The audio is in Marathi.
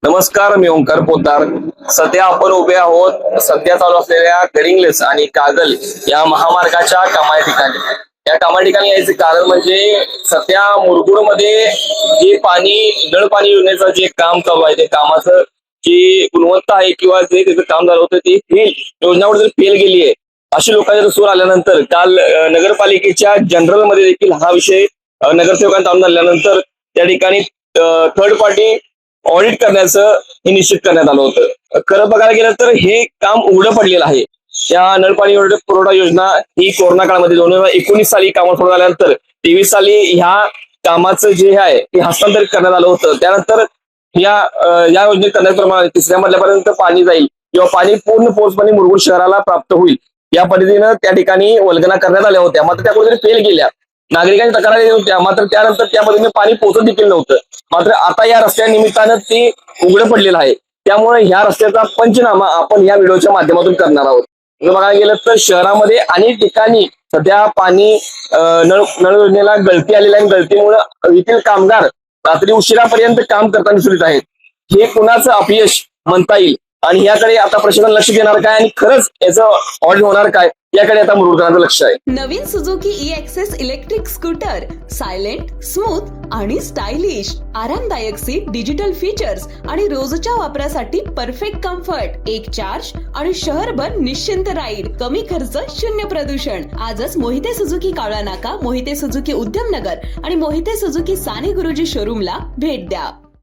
नमस्कार, मी ओंकार पोद्दार. सध्या आपण उभे आहोत सध्या चालू असलेल्या गडिंग्लज आणि कागल या महामार्गाच्या कामा ठिकाणी. या कामा ठिकाणी यायचे कारण म्हणजे सध्या मुरगुडमध्ये जे नळ पाणी योजनेचं जे काम चालू आहे, ते कामाचं जी गुणवत्ता आहे किंवा जे त्याचं काम झालं होतं ते योजना जर फेल गेली आहे अशी लोकांच्या सूर आल्यानंतर काल नगरपालिकेच्या जनरल मध्ये देखील हा विषय नगरसेवकांना ताणून धरल्यानंतर त्या ठिकाणी थर्ड पार्टी ऑडिट करण्याचं हे निश्चित करण्यात आलं होतं. खरं बघायला गेलं तर हे काम उघडं पडलेलं आहे. या नळपाणी पुरवठा योजना ही कोरोना काळामध्ये 2019 साली कामावर सुरू झाल्यानंतर 23 साली ह्या कामाचं जे आहे ते हस्तांतरित करण्यात आलं होतं. त्यानंतर या योजनेत करण्याप्रमाणे तिसऱ्या मजल्यापर्यंत पाणी जाईल किंवा पाणी पूर्ण पोहोचपणे मुरगुड शहराला प्राप्त होईल या पद्धतीनं त्या ठिकाणी वल्गना करण्यात आल्या होत्या. मात्र त्या कुठेतरी फेल गेल्या. नागरिकांनी तक्रारी होत्या, मात्र त्यानंतर त्या पद्धतीने पाणी पोहोचत देखील नव्हतं. मात्र आता या रस्त्या निमित्तानं ते उघडं पडलेलं आहे. त्यामुळे ह्या रस्त्याचा पंचनामा आपण या व्हिडिओच्या माध्यमातून करणार आहोत. जर बघायला गेलं तर शहरामध्ये अनेक ठिकाणी सध्या पाणी नळ योजनेला गळती आलेल्या आणि गळतीमुळे येथील कामगार रात्री उशिरापर्यंत काम करताना दिसून येत आहेत. हे कुणाचं अपयश म्हणता येईल आणि याकडे आता प्रशासन लक्ष देणार काय आणि खरंच याचं ऑडिट होणार काय याकडे आता मुरुडकरांचं लक्ष आहे. नवीन Suzuki e Access electric scooter silent, smooth आणि स्टायलिश, आरामदायक सीट, डिजिटल फीचर्स आणि रोजच्या वापरासाठी परफेक्ट कम्फर्ट, एक चार्ज आणि शहरभर निश्चिंत राईड, कमी खर्च, शून्य प्रदूषण. आजच मोहिते सुझुकी कावळा नाका, मोहिते सुझुकी उद्यमनगर आणि मोहिते सुझुकी साने गुरुजी शोरूमला भेट द्या.